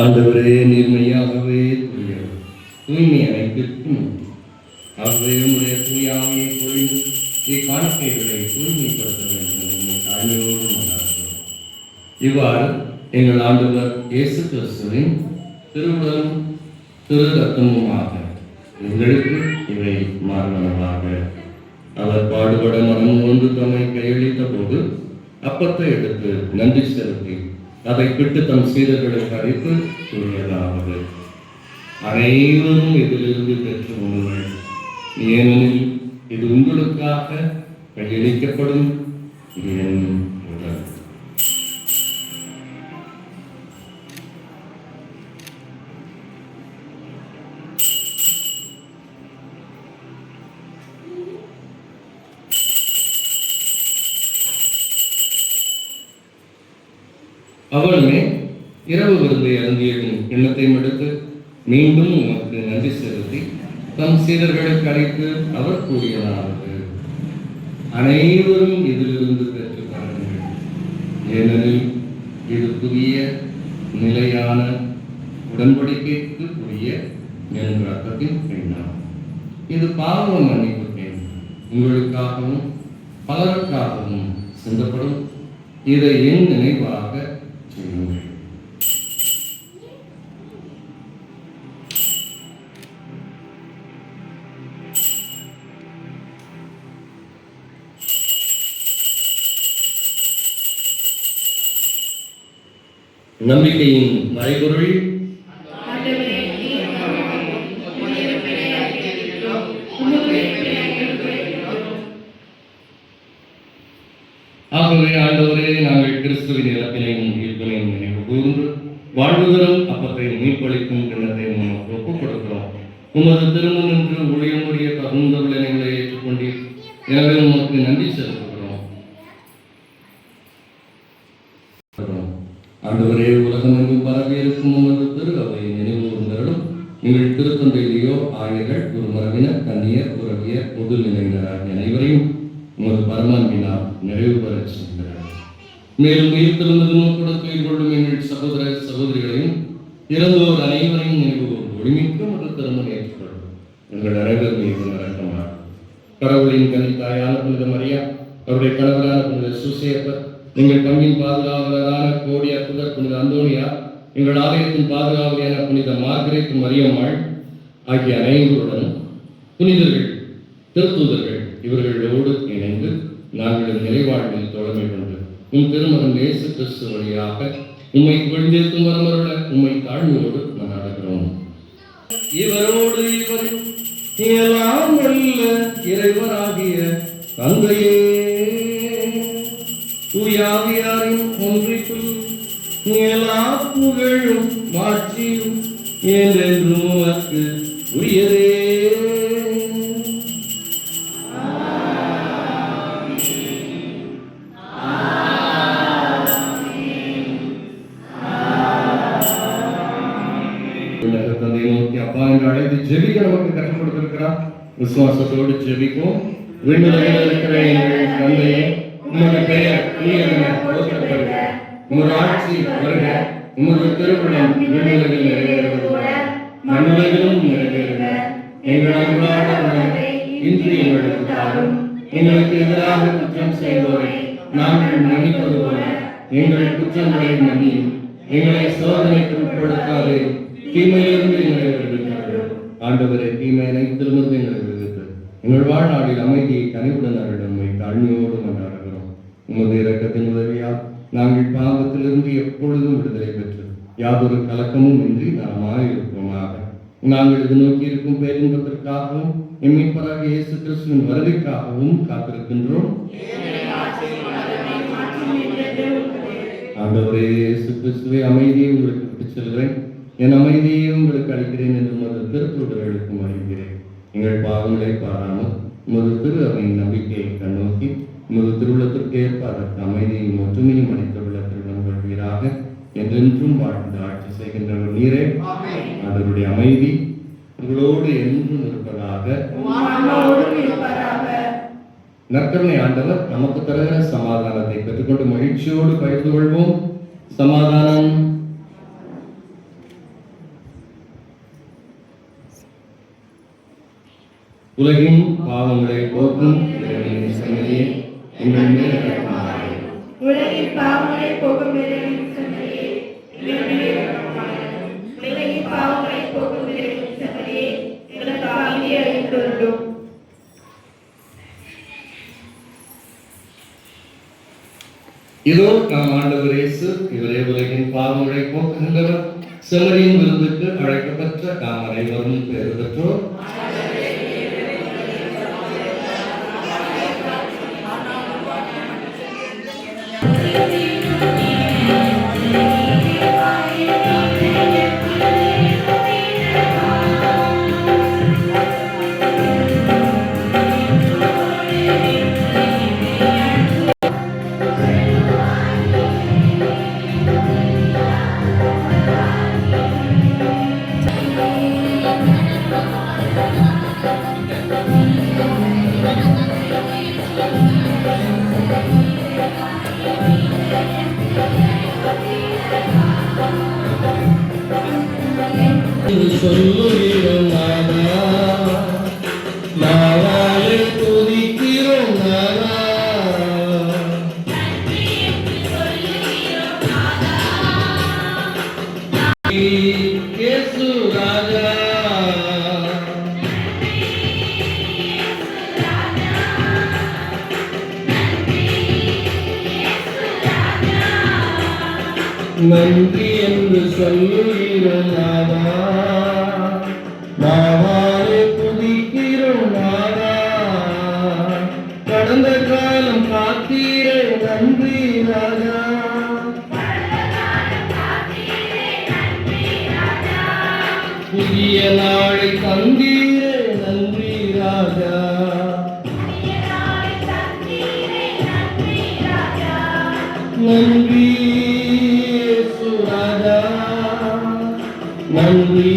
ஆண்டவரே, நீர்மையாகவே தூயவர், தூய்மை அனைத்திற்கும். ஆகவே உம்முடைய தூயாமையை பொழிந்து இக்காணிக்கைகளை தூய்மைப்படுத்த வேண்டும் என்று தாழ்மையோடு மன்றாடுகிறோம். இவ்வாறு எங்கள் ஆண்டவர் இயேசு கிறிஸ்துவின் திருவுடலும் திரு ரத்தமுமாக எங்களுக்கு இவை மாறுவனவாக. அவர் பாடுபட மனம் ஒன்று தம்மை கையளித்த போது அப்பத்தை எடுத்து நன்றி செலுத்தி அதை பிட்டு தம் சீடர்களுக்கு அளித்து கூறியதாவது: அனைவரும் இதிலிருந்து பெற்று உண்ணுங்கள், ஏனெனில் இது உங்களுக்காக கையளிக்கப்படும் என் உடல். அவளுமே இரவு விருந்தை அருந்தியதும் கிண்ணத்தையும் எடுத்து மீண்டும் உமக்கு நன்றி செலுத்தி தம் சீடர்களுக்கு அழைத்து அவர் கூறியதாவது: அனைவரும் இதிலிருந்து பெற்றுக் கொள்ளுங்கள், ஏனெனில் இது புதிய நிலையான உடன்படிக்கைக்கு உரிய என் ரத்தத்தின் பெண்ணாகும். இது பாவ மன்னிப்பு பெண், உங்களுக்காகவும் பலருக்காகவும் சிந்தப்படும். இதை என் நினைவாக செய்யுங்கள். நம்பிக்கையின் மறைபொருள் ஆகவே ஆண்டவரே, நாங்கள் கிறிஸ்துவின் இறப்பினையும் உயிர்ப்பினையும் நினைவு கூர்ந்து வாழ்வு தரும் அப்பத்தை மீட்பளிக்கும் கிண்ணத்தை உமக்கு ஒப்புக் கொடுக்கிறோம். உமது திருமணம் என்று ஊழியமுடைய தகுந்த விளைவுகளை ஏற்றுக்கொண்டீர். எனவே உமக்கு நன்றி செலுத்துகிறோம். ஆண்டவரே, உலகமெங்கும் பரவி இருக்கும் உமது திரு அவை நினைவு கூர்ந்தருளும். எங்கள் திருத்தந்தையிலேயோ ஆயர்கள், குருமரபினர், கன்னியர், உறவியர், முதுநிலையினர் ஆகிய அனைவரையும் உமது பரமான்பினால் நிறைவு பெறச் செய்கிறார். மேலும் உயிர்த்தெழுந்தது நோக்குடன் உயிர் கொள்ளும் எங்கள் சகோதர சகோதரிகளையும் இறந்தோர் அனைவரையும் நினைவு கூர்ந்து ஒளிமிக்க ஒரு திருமணம் ஏற்றுக்கொள்ளும். எங்கள் அனைவர் மீது நடக்கமாக கடவுளின் கன்னித்தாயான புனித மரியா, அவருடைய கணவரான புனித சுசேப்பர், எங்கள் பங்கின் பாதுகாவலரான கோடி அற்புதர் புனித அந்தோனியா, எங்கள் ஆலயத்தின் பாதுகாவலியான புனித மார்கரெட் மரியம்மாள் ஆகிய அனைவருடன் புனிதர்கள், திருத்தூதர்கள் இவர்களோடு இணைந்து நாங்கள் நிறைவாழ்வில் தொடர்பு கொண்டு உம் திருமகன் இயேசு கிறிஸ்து வழியாக உம்மை கொண்டிருக்கும் வரமருள உம்மை தாழ்மையோடு கொண்டாடுகிறோம். இவரோடு இவர் எல்லாம் வல்ல இறைவராகிய தந்தையே, தூயாவியாரின் ஒன்றிப்பில் எல்லா புகழும் மாட்சியும் என்றென்றும் உமக்கு உரியதே. தந்தையை நோக்கி அப்பா என்று அழைத்து ஜெபிக்க நமக்கு கற்றுக் கொடுத்திருக்கிறார். விசுவாசத்தோடு ஜெபிப்போம். விண்ணுலகில் இருக்கிற எங்கள் தந்தையே, உமது பெயர் தூயதென போற்றப்படுக, உமது ஆட்சி வருக, உமது திருவுளம் விண்ணுலகில் நிறைவேறுவது போல மண்ணுலகிலும் நிறைவேறுக. எங்கள் அன்றாட உணவை இன்று எங்களுக்கு தாரும். எங்களுக்கு எதிராக குற்றம் செய்வோரை நாங்கள் மன்னிப்பது போல எங்கள் குற்றங்களை மன்னியும். எங்களை சோதனைக்கு உட்படுத்தாதே, தீமையிலிருந்து எங்களை விடுவித்தார்கள். ஆண்டவரே, தீமை அனைத்திலிருந்து எங்களை விடுவித்து எங்கள் வாழ்நாளில் அமைதியை கனிவுடன் அருளுமை தாழ்மையோடு கொண்டாடுகிறோம். உமது இரக்கத்தின் உதவியால் நாங்கள் பாவத்திலிருந்து எப்பொழுதும் விடுதலை பெற்று யாதொரு கலக்கமும் இன்றி நாமாயிருப்போமாக. நாங்கள் இது நோக்கி இருக்கும் பேரின்பத்திற்காகவும் எம்மிப்பராக இயேசு கிறிஸ்துவின் வருகைக்காகவும் காத்திருக்கின்றோம். ஆண்டவரே இயேசு கிறிஸ்துவை அமைதியை உங்களுக்கு விட்டுச் செல்கிறேன், என் அமைதியை உங்களுக்கு அளிக்கிறேன் என்று உமது திருத்தூதர்களுக்கும் அறிவிக்கிறேன். எங்கள் பாவங்களை பாராமல் உமது திரு அவையின் நம்பிக்கையை கண்ணோக்கி உமது திருவுளத்திற்கு ஏற்ப அதற்கு அமைதியும் ஒற்றுமையும் அளித்துள்ள திருவங்கள் வீராக என்றென்றும் வாழ்ந்து ஆட்சி செய்கின்றவர் நீரே. அதனுடைய அமைதி உங்களோடு என்றும் இருப்பதாக. நற்கருணை ஆண்டவர் நமக்கு தருகிற சமாதானத்தை பெற்றுக்கொண்டு மகிழ்ச்சியோடு பகிர்ந்து கொள்வோம். சமாதானம். உலகின் பாவங்களை போக்கும் இறைவனின் சன்னதியே, எங்கள் மேல் இரக்கமாயிரும். உலகின் பாவங்களை போக்கும் இறைவனின் சன்னதியே, எங்கள் மேல் இரக்கமாயிரும். உலகின் பாவங்களை போக்கும் இறைவனின் சன்னதியே, எங்களுக்கு அமைதியை அளித்தருளும். இதோ நாம் ஆண்டவர் இயேசு, இவரே உலகின் பாவங்களை போக்குகின்றவர். செம்மறியின் விருந்துக்கு அழைக்கப்பட்ட நாம் அனைவரும் பேறு பெற்றோர். சொல்லுகிறோம் நானா, நானாலே துதிக்கிறோம் நானா. இயேசு ராஜா, நன்றி என்று சொல்லுகிறோம் நாதா, நாவாலே துதிக்கிறோம் நாதா. கடந்த காலம் காத்தீரே நன்றி ராஜா, புதிய நாளை தந்தீரே நன்றி ராஜா. நன்றி இயேசு ராஜா, நன்றி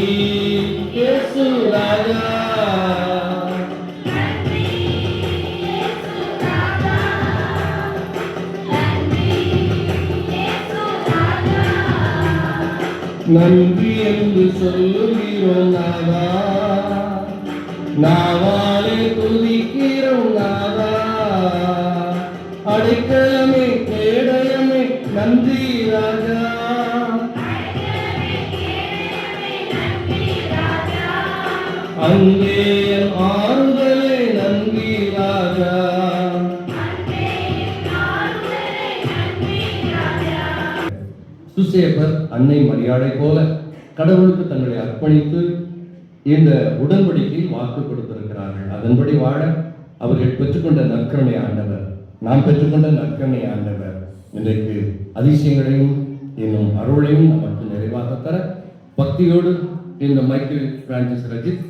இயேசு ராஜா. நன்றி என்று சொல்லுகிறோம் நாதா, நாவாலே துதிக்கிறோம் நாதா. அடைக்கலமே கேடயமே நன்றி ராஜா, அங்கே என் ஆறுதலே நன்றி ராஜா. சுசேபர் அன்னை மரியாதை போல கடவுளுக்கு தங்களை அர்ப்பணித்து இந்த உடன்படிக்கையில் வாக்கு கொடுத்திருக்கிறார்கள். அதன்படி வாழ அவர்கள் பெற்றுக்கொண்ட நற்கருணை ஆண்டவர், நாம் பெற்றுக்கொண்ட நற்கருணை ஆண்டவர் இன்றைக்கு அதிசயங்களையும் இன்னும் அருளையும் நமக்கு நிறைவாக தர பக்தியோடு இந்த மைக்கேல் பிரான்சிஸ் ரஜித்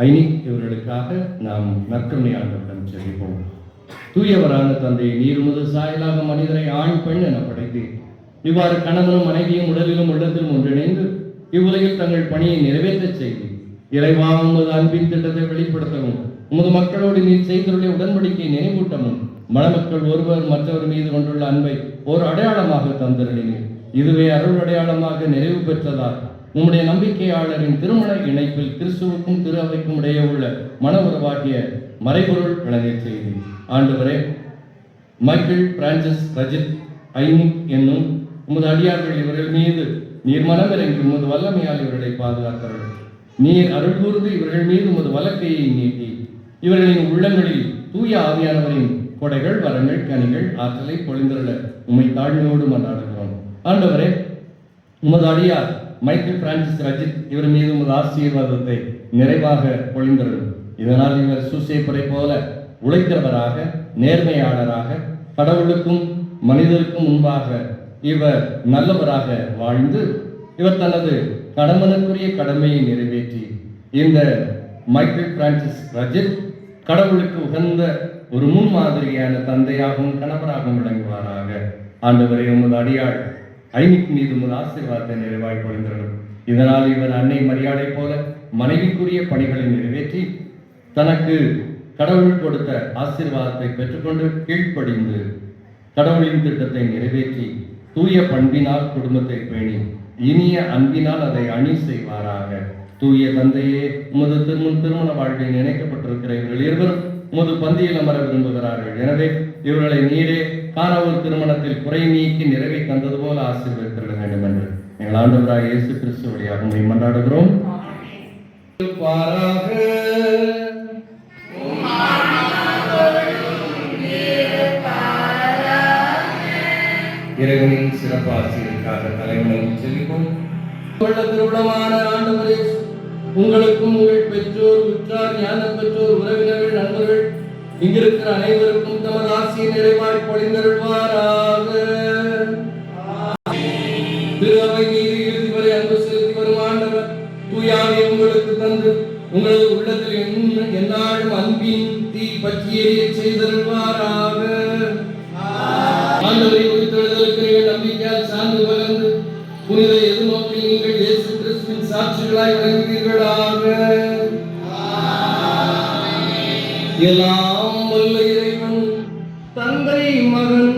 ஐனிக் இவர்களுக்காக நாம் நற்கருணை ஆண்டவரிடம் செல்வோம். தூயவரான தந்தை, நீர் உமது சாயலாக மனிதரை ஆண் பெண் என படைத்து இவ்வாறு கணவனும் மனைவியும் உடலிலும் உள்ளத்திலும் ஒன்றிணைந்து இவ்வுலகில் தங்கள் பணியை நிறைவேற்றச் செய்து இறைவா உமது அன்பின் திட்டத்தை வெளிப்படுத்தவும் உமது மக்களோடு நீர் செய்துள்ள உடன்படிக்கை நினைவூட்டமும் மணமக்கள் ஒருவர் மற்றவர் மீது கொண்டுள்ள அன்பை ஒரு அடையாளமாக தந்திருந்தீர். இதுவே அருள் அடையாளமாக நிறைவு பெற்றதால் உம்முடைய நம்பிக்கையாளரின் திருமண இணைப்பில் கிறிஸ்துவுக்கும் திரு அவைக்கும் இடையே உள்ள மன உறவாகிய மறைபொருள் விளங்கச் செய்தி. ஆண்டவரே, மைக்கேல் பிரான்சிஸ் ரஜித் ஐனிக் என்னும் உமது அடியார்கள் இவர்கள் மீது நீர் மனம் இறங்கி உமது வல்லமையால் இவர்களை பாதுகாத்தார்கள். நீர் அருள் கூர்ந்து இவர்கள் மீது உமது வலக்கையை நீட்டி இவர்களின் உள்ளங்களில் தூய ஆவியானவரின் கொடைகள், வரங்கள், கனிகள், ஆற்றலை பொழிந்துள்ள உம்மை தாழ்மையோடு மன்றாடுகிறோம். ஆண்டவரே, உமது அடியார் மைக்கேல் பிரான்சிஸ் ரஜித் இவர் மீது உமது ஆசீர்வாதத்தை நிறைவாக பொழிந்துள்ளது. இதனால் இவர் சுசேப்பரை போல உழைக்கிறவராக, நேர்மையாளராக, கடவுளுக்கும் மனிதருக்கும் முன்பாக இவர் நல்லவராக வாழ்ந்து இவர் தனது கணவனுக்குரிய கடமையை நிறைவேற்றி இந்த மைக்கேல் பிரான்சிஸ் ரஜித் கடவுளுக்கு உகந்த ஒரு முன்மாதிரியான தந்தையாகவும் கணவராகவும் விளங்குவாராக. ஆண்டவரே, உமது அடியாள் ஐனிக் மீது உமது ஆசீர்வாதத்தை நிறைவாய் பொழிந்தரும். இதனால் இவர் அன்னை மரியாதை போல மனைவிக்குரிய பணிகளை நிறைவேற்றி தனக்கு கடவுள் கொடுத்த ஆசீர்வாதத்தை பெற்றுக்கொண்டு கீழ்ப்படிந்து கடவுளின் திட்டத்தை நிறைவேற்றி தூய பண்பினால் குடும்பத்தை பேணி இனிய அன்பினால் அதை அணி செய்வாராக. தூய தந்தையே, உமது திருமண வாழ்வில் இணைக்கப்பட்டிருக்கிற இவர்கள் இருவரும் உமது பந்தியில் அமர விரும்புகிறார்கள். எனவே இவர்களை நீரே காணாவூர் திருமணத்தில் குறை நீக்கி நிறைவை தந்தது போல ஆசீர்வதித்திட வேண்டும் என்று எங்கள் ஆண்டவராக இயேசு கிறிஸ்து வழியாக உம்மை மன்றாடுகிறோம். இறைவனின் சிறப்பு ஆசிரியருக்காக தலைவனும் செல்லிக்கும் திருவிழமான ஆண்டவரே, உங்களுக்கும் உங்கள் பெற்றோர், உற்றார், ஞான பெற்றோர், உறவினர்கள், நண்பர்கள் இங்கிருக்கிற அனைவருக்கும் தமது ஆசியை நிறைவாய் பொழிந்தருள்வாராக. திரு அவை மீது இறுதி வரை அன்பு செலுத்தி வரும் ஆண்டவர் தூயாவை உங்களுக்கு தந்து உங்களது உள்ளத்தில் எந்நாளும் அன்பின் தீ பற்றி எரிய செய்தருள்வாராக. ஆண்டவரை உயிர்த்தெழுதலுக்கு நீங்கள் நம்பிக்கையால் சார்ந்து பகர்ந்து புனித எதிர்நோக்கில் நீங்கள் இயேசு கிறிஸ்துவின் சாட்சிகளாய் விளங்குவீர்களாக. எல்லாம் வல்ல இறைவன் தந்தை, மகன்,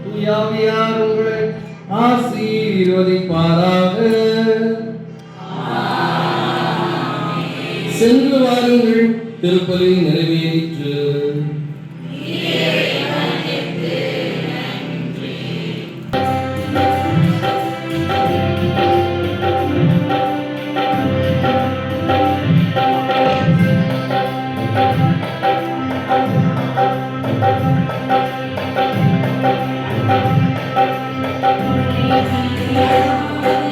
தூயாவியார் உங்களை ஆசீர்வதிப்பாராக. சென்று வாருங்கள், திருப்பலி நிறைவேறிற்று. Thank you.